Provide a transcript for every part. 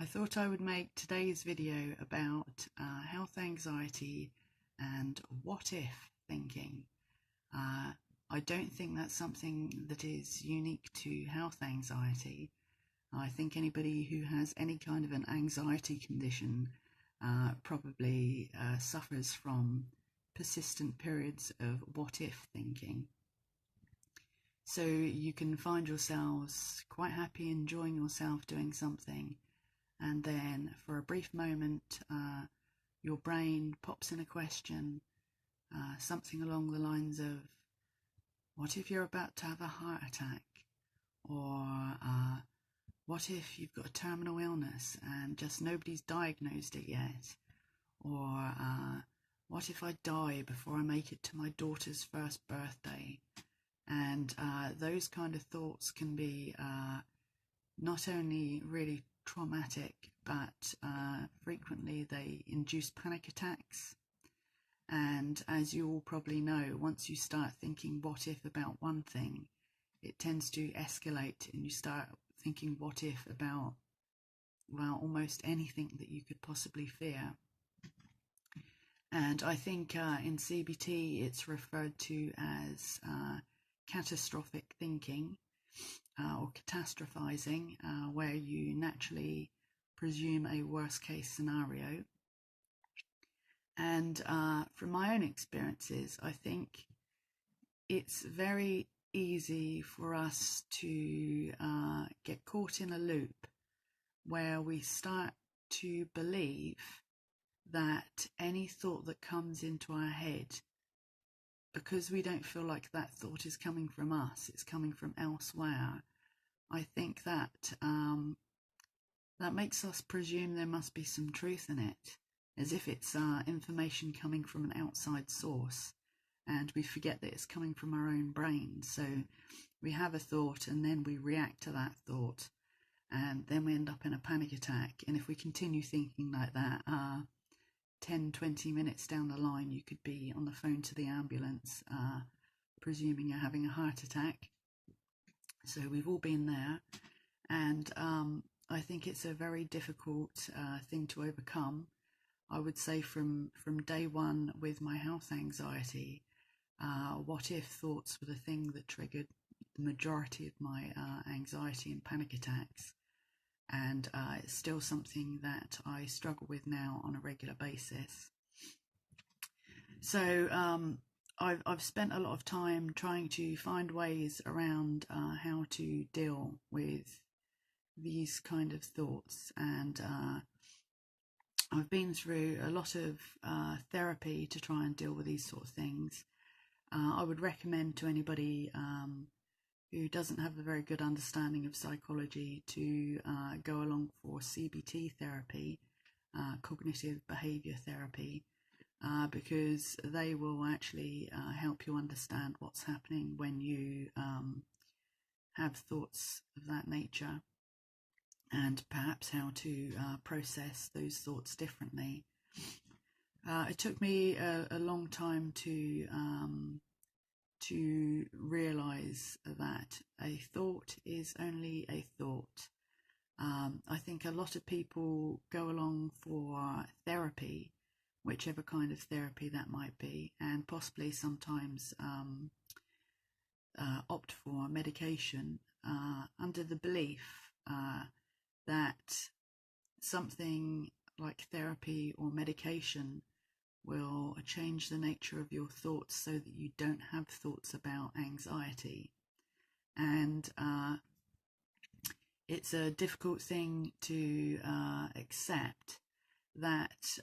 I thought I would make today's video about health anxiety and what if thinking. I don't think that's something that is unique to health anxiety. I think anybody who has any kind of an anxiety condition probably suffers from persistent periods of what if thinking. So you can find yourselves quite happy enjoying yourself doing something, and then for a brief moment your brain pops in a question, something along the lines of, what if you're about to have a heart attack? Or what if you've got a terminal illness and just nobody's diagnosed it yet? Or what if I die before I make it to my daughter's first birthday? And those kind of thoughts can be not only really traumatic, but frequently they induce panic attacks. And as you all probably know, once you start thinking what if about one thing, it tends to escalate and you start thinking what if about, well, almost anything that you could possibly fear. And I think in CBT it's referred to as catastrophic thinking or catastrophizing, where you naturally presume a worst case scenario. And from my own experiences, I think it's very easy for us to get caught in a loop where we start to believe that any thought that comes into our head, because we don't feel like that thought is coming from us, it's coming from elsewhere, I think that that makes us presume there must be some truth in it, as if it's information coming from an outside source, and we forget that it's coming from our own brain. So we have a thought and then we react to that thought, and then we end up in a panic attack. And if we continue thinking like that, 10-20 minutes down the line you could be on the phone to the ambulance, presuming you're having a heart attack. So we've all been there, and I think it's a very difficult thing to overcome. I would say from day one with my health anxiety, what if thoughts were the thing that triggered the majority of my anxiety and panic attacks. And it's still something that I struggle with now on a regular basis. So I've spent a lot of time trying to find ways around how to deal with these kind of thoughts, and I've been through a lot of therapy to try and deal with these sort of things. I would recommend to anybody who doesn't have a very good understanding of psychology to go along for CBT therapy, cognitive behaviour therapy, because they will actually help you understand what's happening when you have thoughts of that nature, and perhaps how to process those thoughts differently. It took me a long time to realise that a thought is only a thought. I think a lot of people go along for therapy, whichever kind of therapy that might be, and possibly sometimes opt for medication under the belief that something like therapy or medication will change the nature of your thoughts so that you don't have thoughts about anxiety. And it's a difficult thing to accept that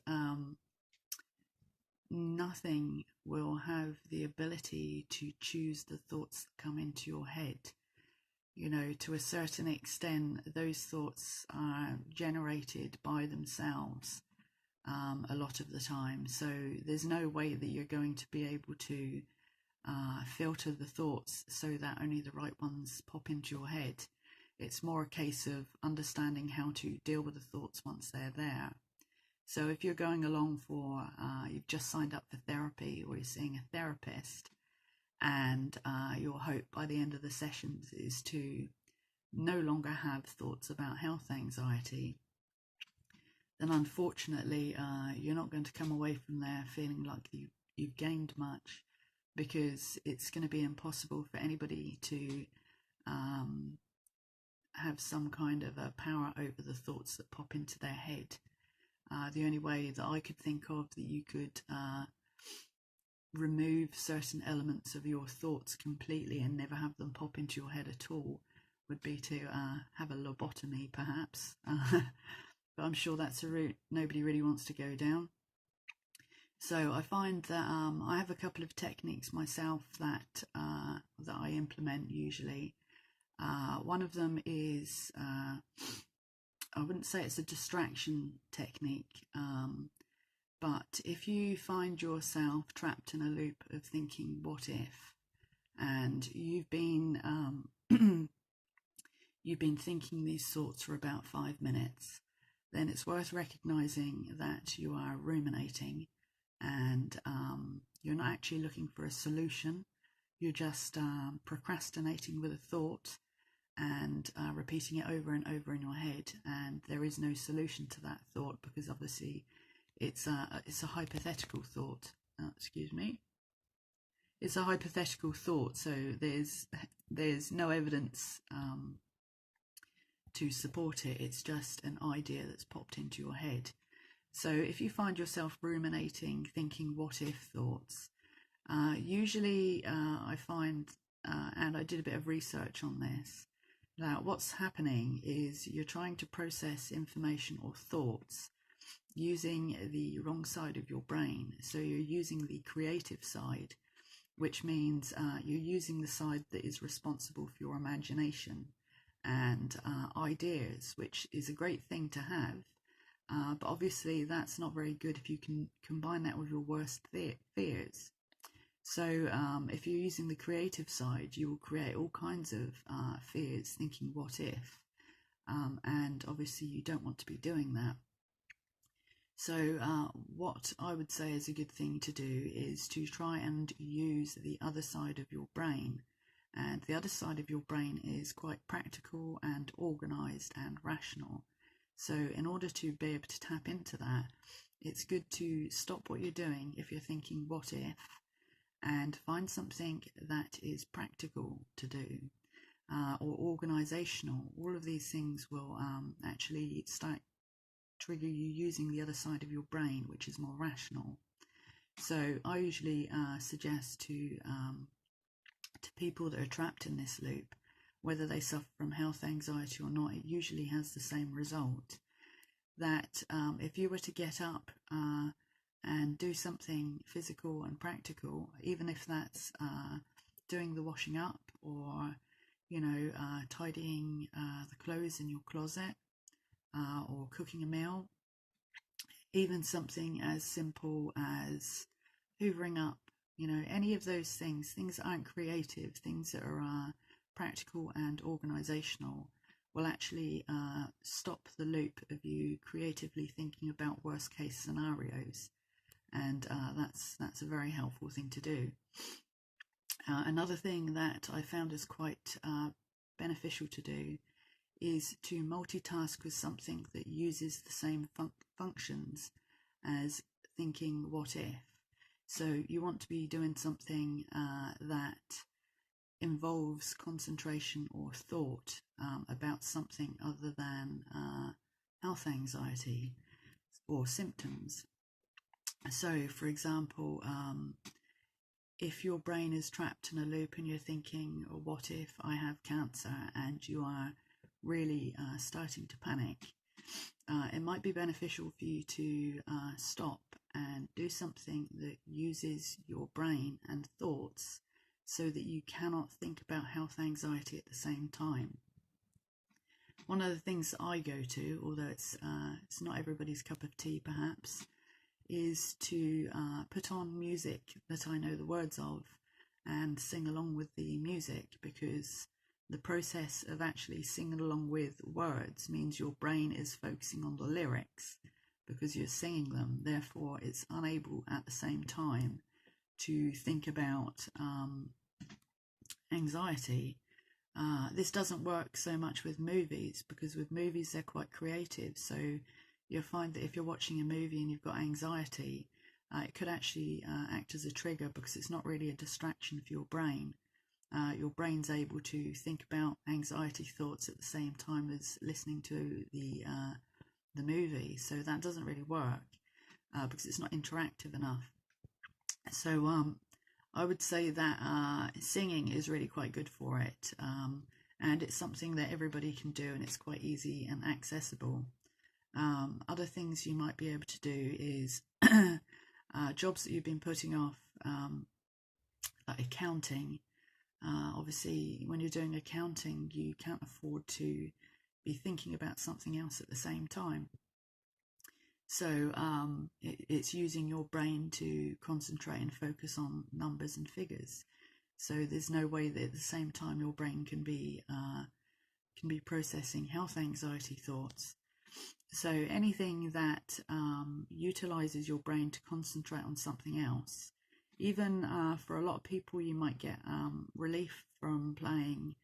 nothing will have the ability to choose the thoughts that come into your head. You know, to a certain extent, those thoughts are generated by themselves a lot of the time. So there's no way that you're going to be able to filter the thoughts so that only the right ones pop into your head. It's more a case of understanding how to deal with the thoughts once they're there. So if you're going along for, you've just signed up for therapy, or you're seeing a therapist, and your hope by the end of the sessions is to no longer have thoughts about health anxiety, then unfortunately you're not going to come away from there feeling like you've gained much, because it's going to be impossible for anybody to have some kind of a power over the thoughts that pop into their head. The only way that I could think of that you could remove certain elements of your thoughts completely and never have them pop into your head at all would be to have a lobotomy, perhaps. But I'm sure that's a route nobody really wants to go down. So I find that I have a couple of techniques myself that I implement usually. One of them is, I wouldn't say it's a distraction technique, but if you find yourself trapped in a loop of thinking what if, and you've been you've been thinking these thoughts for about 5 minutes, then it's worth recognizing that you are ruminating, and you're not actually looking for a solution. You're just procrastinating with a thought and repeating it over and over in your head, and there is no solution to that thought, because obviously it's a hypothetical thought. Excuse me. It's a hypothetical thought, so there's no evidence to support it. It's just an idea that's popped into your head. So if you find yourself ruminating, thinking what if thoughts, usually I find, and I did a bit of research on this, that what's happening is you're trying to process information or thoughts using the wrong side of your brain. So you're using the creative side, which means you're using the side that is responsible for your imagination and ideas, which is a great thing to have. But obviously that's not very good if you can combine that with your worst fears. So if you're using the creative side, you will create all kinds of fears, thinking what if, and obviously you don't want to be doing that. So what I would say is a good thing to do is to try and use the other side of your brain. And the other side of your brain is quite practical and organised and rational. So in order to be able to tap into that, it's good to stop what you're doing if you're thinking what if, and find something that is practical to do or organisational. All of these things will actually start trigger you using the other side of your brain, which is more rational. So I usually suggest to people that are trapped in this loop, whether they suffer from health anxiety or not, it usually has the same result. That if you were to get up and do something physical and practical, even if that's doing the washing up, or tidying the clothes in your closet, or cooking a meal, even something as simple as hoovering up, any of those things that aren't creative, things that are practical and organisational, will actually stop the loop of you creatively thinking about worst case scenarios, and that's a very helpful thing to do. Another thing that I found is quite beneficial to do is to multitask with something that uses the same functions as thinking what if. So you want to be doing something that involves concentration or thought about something other than health anxiety or symptoms. So for example, if your brain is trapped in a loop and you're thinking, what if I have cancer, and you are really starting to panic, it might be beneficial for you to stop and do something that uses your brain and thoughts so that you cannot think about health anxiety at the same time. One of the things that I go to, although it's not everybody's cup of tea perhaps, is to put on music that I know the words of and sing along with the music, because the process of actually singing along with words means your brain is focusing on the lyrics because you're singing them. Therefore, it's unable at the same time to think about anxiety. This doesn't work so much with movies, because with movies they're quite creative. So you'll find that if you're watching a movie and you've got anxiety, it could actually act as a trigger, because it's not really a distraction for your brain. Your brain's able to think about anxiety thoughts at the same time as listening to the movie, so that doesn't really work because it's not interactive enough. So I would say that singing is really quite good for it, and it's something that everybody can do, and it's quite easy and accessible. Other things you might be able to do is jobs that you've been putting off, like accounting. Obviously, when you're doing accounting, you can't afford to be thinking about something else at the same time. So it's using your brain to concentrate and focus on numbers and figures. So there's no way that at the same time your brain can be processing health anxiety thoughts. So anything that utilizes your brain to concentrate on something else, even for a lot of people, you might get relief from playing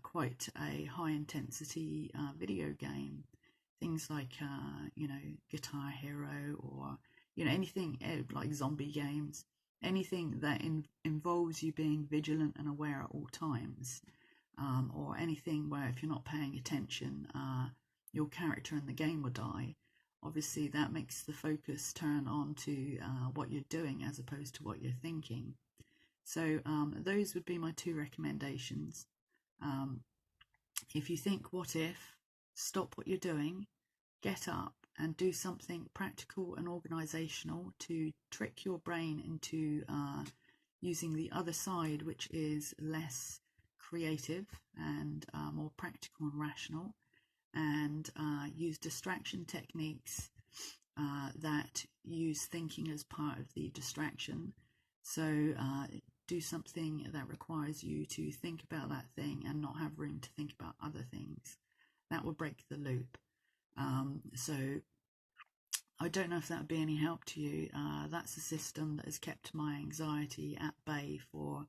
quite a high intensity video game. Things like, Guitar Hero, or, anything like zombie games, anything that involves you being vigilant and aware at all times, or anything where if you're not paying attention, your character in the game will die. Obviously, that makes the focus turn on to what you're doing as opposed to what you're thinking. So those would be my two recommendations. If you think, what if, stop what you're doing, get up and do something practical and organisational to trick your brain into using the other side, which is less creative and more practical and rational, and use distraction techniques that use thinking as part of the distraction. So do something that requires you to think about that thing and not have room to think about other things. That will break the loop. So I don't know if that would be any help to you. That's a system that has kept my anxiety at bay for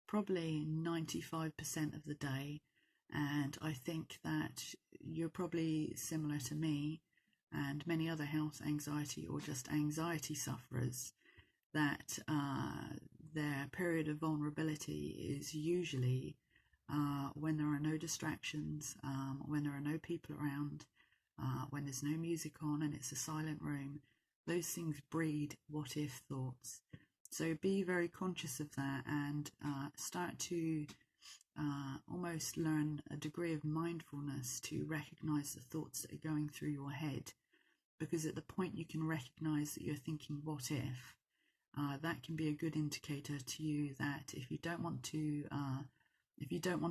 probably 95% of the day. And I think that you're probably similar to me and many other health anxiety or just anxiety sufferers, that their period of vulnerability is usually when there are no distractions, when there are no people around, when there's no music on and it's a silent room. Those things breed what if thoughts. So be very conscious of that and start to almost learn a degree of mindfulness to recognize the thoughts that are going through your head, because at the point you can recognize that you're thinking what if, that can be a good indicator to you that if you don't want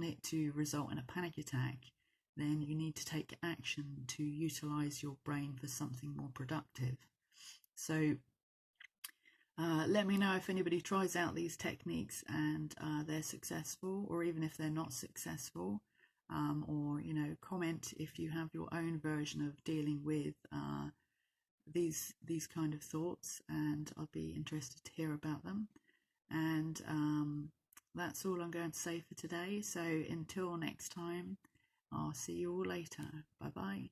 it to result in a panic attack, then you need to take action to utilize your brain for something more productive. So let me know if anybody tries out these techniques and they're successful, or even if they're not successful, or comment if you have your own version of dealing with these kind of thoughts, and I'll be interested to hear about them. And that's all I'm going to say for today. So until next time, I'll see you all later. Bye bye.